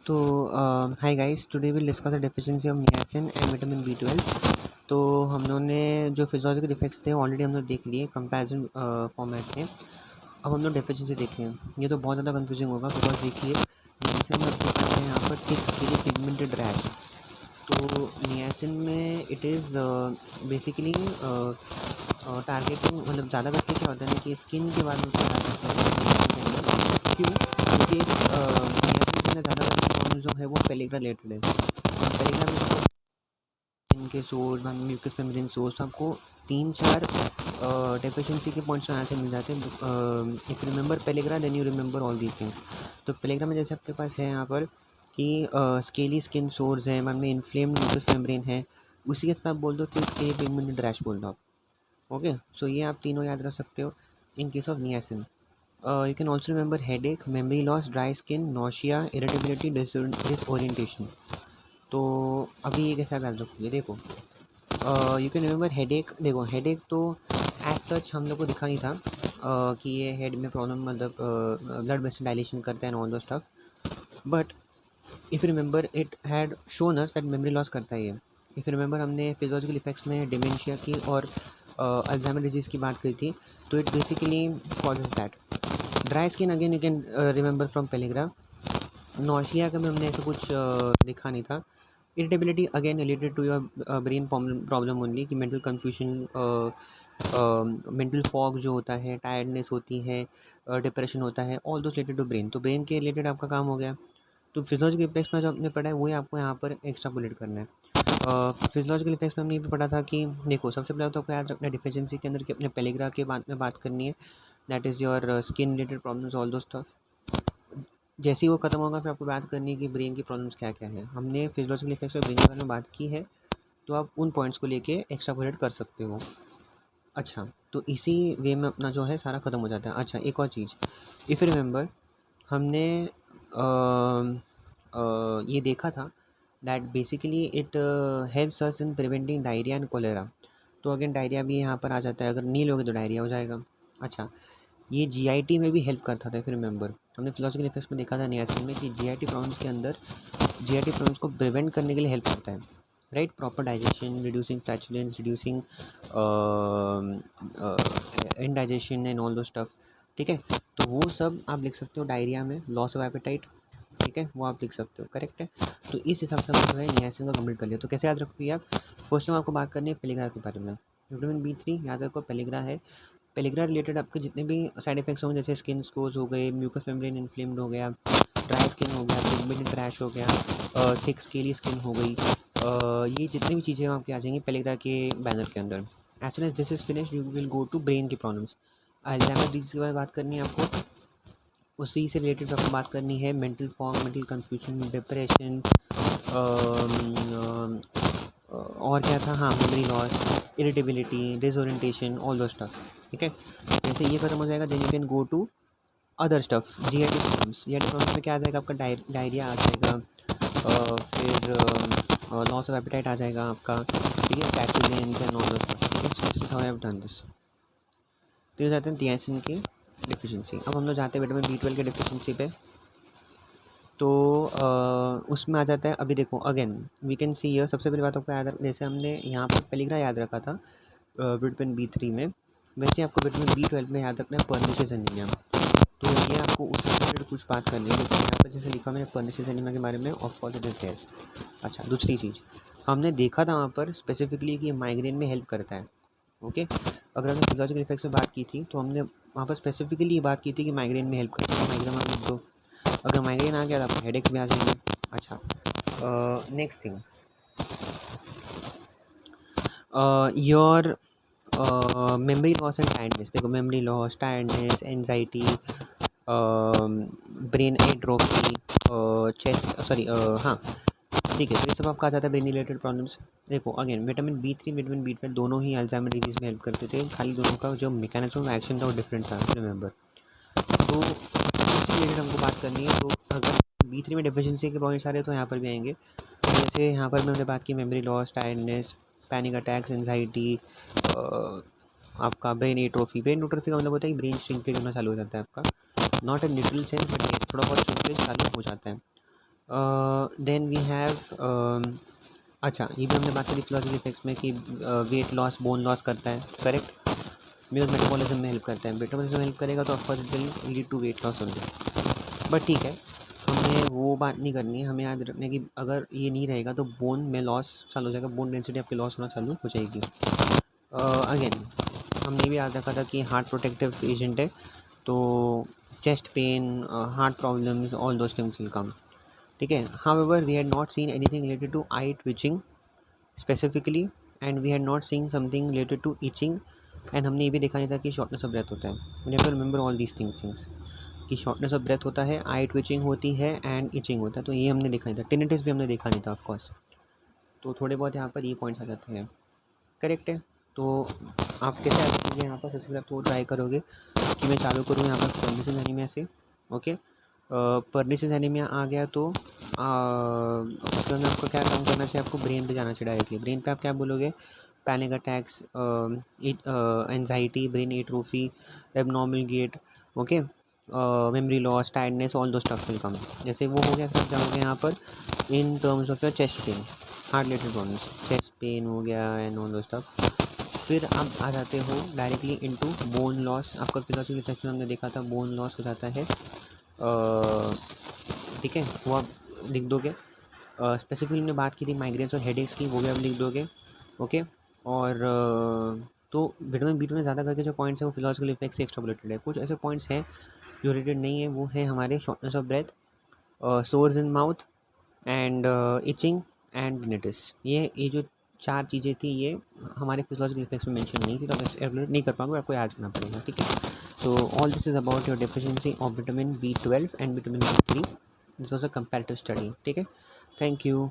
तो hi guys, today will discuss the deficiency of niacin and vitamin B12। तो हम लोगों ने जो फिजियोलॉजिकल इफेक्ट्स थे ऑलरेडी हम लोग देख लिए कंपैरिजन फॉर्मेट में। अब हम लोग डेफिशिएंसी देखें। ये तो बहुत ज़्यादा कंफ्यूजिंग होगा बिकॉज देखिए नियासिन में देख सकते हैं यहाँ पर थिक स्किनी पिगमेंटेड रैश। तो नियासिन में इट इज़ बेसिकली टारगेटिंग, मतलब ज़्यादा करके क्या होता है ना कि स्किन के बारे में क्यों, क्योंकि नियासिन के ज़्यादा करके जो है वो पेलिग्रा रिलेटेड है। और पेलिग्रा में इनके सोर्स म्यूकस मेम्ब्रेन सोर्स आपको 3-4 डेफिशिएंसी के पॉइंट्स यहाँ से मिल जाते हैं। If remember pellagra then you remember all these things. तो पेलिग्रा में जैसे आपके पास है यहाँ पर कि स्केली स्किन सोर्स है, मन में इन्फ्लेम्ड म्यूकस मेम्ब्रेन है, उसी के साथ आप बोल दो तो स्केली पिगमेंटेड रैश बोल दो आप। ओके, सो ये आप तीनों याद रख सकते हो in case of niacin. You can also remember headache, memory loss, dry skin, nausea, irritability, disorientation। तो अभी ये कैसे आप याद रखोगे? देखो, यू कैन रिमेंबर हेडेक। देखो हेडेक तो एज सच हम लोग को दिखा नहीं था कि ये हेड में प्रॉब्लम, मतलब ब्लड वेसल डायलेशन करता है and all those stuff. But if remember it had shown us that memory loss करता है ये। इफ़ रिमेंबर हमने फिजियोलॉजिकल इफेक्ट्स में डिमेंशिया की और अल्जाइमर डिजीज़ की बात करी थी, तो it basically causes that. Dry skin again you can remember from pellagra. Nausea का में हमने ऐसा कुछ देखा नहीं था। Irritability again related to your brain problem only, कि मेंटल कन्फ्यूजन, मेंटल फॉग जो होता है, टायर्डनेस होती है, डिप्रेशन होता है, all those related to brain. तो ब्रेन के रिलेटेड आपका काम हो गया। तो फिजियोलॉजिकल इफेक्ट्स में जो आपने पढ़ा है वही आपको यहाँ पर एक्स्ट्रापोलेट करना है। फिजियोलॉजिकल इफेक्ट्स में हमने ये भी पढ़ा था कि देखो सबसे पहले तो आपको याद रखना है डिफिशिएंसी के अंदर कि अपने पेलिग्रा के बाद में बात करनी है, that is your skin related problems all those stuff. जैसे ही वो खत्म होगा फिर आपको बात करनी है कि ब्रेन की प्रॉब्लम्स क्या क्या है। हमने फिजियोलॉजिकल इफेक्ट्स और ब्रेन के बारे में बात की है, तो आप उन पॉइंट्स को लेके एक्स्ट्रापोलेट कर सकते हो। अच्छा, तो इसी वे में अपना जो है सारा ख़त्म हो जाता है। अच्छा, एक और चीज़, इफ़ रिमेंबर हमने ये देखा था that basically it helps us in preventing diarrhoea and cholera. तो अगेन डायरिया भी यहाँ पर आ जाता है, अगर नहीं लोगे तो डायरिया हो जाएगा। अच्छा, ये जीआईटी में भी हेल्प करता था। फिर रिमेंबर हमने फिजियोलॉजिकल इफेक्ट्स में देखा था नियासिन में कि जीआईटी प्रॉब्लम्स के अंदर जीआईटी प्रॉब्लम्स को प्रिवेंट करने के लिए हेल्प करता है, right. Proper digestion, reducing flatulence, reducing indigestion and all those stuff. ठीक है, तो वो सब आप लिख सकते हो डायरिया में। लॉस ऑफ एपेटाइट, ठीक है, वो आप लिख सकते हो, करेक्ट है। तो इस हिसाब से हम जो है नियासिन का कंप्लीट कर लिया। तो कैसे याद रखोगे आप? फर्स्ट टाइम आपको बात करनी है पेलिग्रा के बारे में। विटामिन B3 याद रखो, पेलिग्रा है। पेलिग्रा रिलेटेड आपके जितने भी साइड इफेक्ट्स होंगे, जैसे स्किन स्कोर्स हो गए, म्यूकस मेम्ब्रेन इन्फ्लेम्ड हो गया, ड्राई स्किन हो गया, पिगमेंटेड रैश हो गया, थिक स्केली स्किन हो गई, ये जितनी भी चीज़ें आपकी आ जाएंगी पेलिग्रा के बैनर के अंदर। As soon as this is finish you will go to brain की प्रॉब्लम्स। अल्जाइमर डिजीज़ के बारे में बात करनी है आपको, उसी से रिलेटेड आपको बात करनी है। Mental fog, mental confusion, depression, और क्या था, हाँ, memory loss, irritability, disorientation, all those stuff. ठीक है, जैसे ये खत्म हो जाएगा then you can go to other stuff. GIT problems, GIT problems में क्या आ जाएगा आपका? डायरिया आ जाएगा, फिर लॉस ऑफ एपेटाइट आ जाएगा आपका, ठीक है, flatulence and all those stuff. ठीक है, so this is how I have done this. तो ये जाते हैं नियासिन की डिफिशिएंसी। अब हम लोग जाते हैं विटामिन B12 के डिफिशिएंसी पे। तो उसमें आ जाता है, अभी देखो again we can see here, सबसे पहली बात आपको याद, जैसे हमने यहाँ पर पेलिग्रा याद रखा था विटामिन B3 में, वैसे आपको विटामिन B12 में याद रखना है पर्निशियस एनीमिया। तो ये आपको उससे रिलेटेड कुछ बात करनी है, लेकिन यहाँ पर जैसे लिखा मैंने पर्निशियस एनीमिया के बारे में, of course it is there. अच्छा, दूसरी चीज़ हमने देखा था वहाँ पर स्पेसिफिकली कि माइग्रेन में हेल्प करता है। ओके, अगर हमने फिजियोलॉजिकल इफेक्ट्स में बात की थी तो हमने वहाँ पर स्पेसिफिकली ये बात की थी कि माइग्रेन में हेल्प करता है। माइग्रेन आप लिख दो, अगर माइग्रेन आ गया तो आपको हेडेक्स भी आ जाएंगे। अच्छा, next thing, your memory loss and tiredness. देखो memory loss, tiredness, anxiety, brain atrophy, chest, sorry, हाँ, ठीक है, तो ये सब आपका आ जाता है ब्रेन रिलेटेड प्रॉब्लम्स। देखो again vitamin B3, vitamin B12 दोनों ही अल्जाइमर डिजीज़ में हेल्प करते थे, खाली दोनों का जो मैकेनिज्म ऑफ एक्शन था वो डिफरेंट था, रिमेंबर। तो इससे रिलेटेड हमको बात करनी है। तो अगर B3 में डिफिशिएंसी के पॉइंट्स आ रहे हैं तो यहाँ पर भी आएंगे। जैसे यहाँ पर मैंने बात की memory loss, tiredness, panic attacks, anxiety, आपका ब्रेन एट्रोफी। ब्रेन एट्रोफी का मतलब होता है कि ब्रेन श्रिंकेज होना चालू हो जाता है आपका, not a little sense but थोड़ा बहुत श्रिंकेज चालू हो जाता है। देन वी हैव अच्छा, ये भी हमने बात करी फिजियोलॉजिकल इफेक्ट्स में कि वेट लॉस, बोन लॉस करता है, करेक्ट। म्यूज मेटाबॉलिज्म में हेल्प करता है, मेटाबॉलिज्म में हेल्प करेगा तो of course it will lead to weight loss only. But ठीक है, हमें वो बात नहीं करनी है, हमें याद रखना है कि अगर ये नहीं रहेगा तो बोन में लॉस चालू हो जाएगा, बोन डेंसिटी आपकी लॉस होना चालू हो जाएगी। अगेन हमने भी याद रखा था कि हार्ट प्रोटेक्टिव एजेंट है, तो chest pain, heart problems, all those things will come, ठीक है। However we had not seen anything related to eye twitching specifically, and we had not seen something related to itching, and हमने ये भी देखा नहीं था कि शॉर्टनेस ऑफ ब्रेथ होता है। We have to remember all these things कि शॉर्टनेस ऑफ ब्रेथ होता है, आई ट्विचिंग होती है एंड इचिंग होता है, तो ये हमने देखा नहीं था। टिनिटिस भी हमने देखा नहीं था ऑफकोर्स। तो थोड़े बहुत यहाँ पर ये पॉइंट्स आ जाते हैं, करेक्ट है। तो आप कैसे आ सकते यहाँ पर, सबसे पहले आप तो ट्राई करोगे कि मैं चालू करूँ यहाँ पर पर्निशियस एनीमिया से, ओके। पर्निशियस एनीमिया आ गया तो उसके अंदर आपको क्या काम करना चाहिए, आपको ब्रेन पे जाना चाहिए डायरेक्टली। ब्रेन पे आप क्या बोलोगे, panic attacks, anxiety, brain atrophy, abnormal gait, okay, memory loss, tiredness, all those stuff will come. जैसे वो हो गया, फिर आप जाओगे यहाँ पर in terms of your chest pain, heart related problems, chest pain हो गया एंड ऑल दो स्टफ। फिर आप आ जाते हो डायरेक्टली इनटू बोन लॉस। आपका फिजियोलॉजिकल टेस्ट में हमने देखा था बोन लॉस हो जाता है, ठीक है, वो आप लिख दोगे। स्पेसिफिकली हमने बात की थी माइग्रेन्स और हेडेक्स की, वो भी आप लिख दोगे, ओके। और तो विटामिन बी में ज़्यादा करके जो पॉइंट्स हैं वो फिजियोलॉजिकल इफेक्ट से एक्स्ट्रापोलेटेड है। कुछ ऐसे पॉइंट्स हैं जो रिलेटेड नहीं है, वो है हमारे shortness of breath, sores in mouth and itching and tinnitus. ये जो 4 चीज़ें थी, ये हमारे फिजियोलॉजिकल इफेक्ट्स में मेंशन नहीं थी, तो आप एवलेट नहीं कर पाओगे, आपको याद रखना पड़ेगा, ठीक है। So all this is about your deficiency of vitamin B12 and vitamin B3. This was a comparative study, ठीक है। Thank you.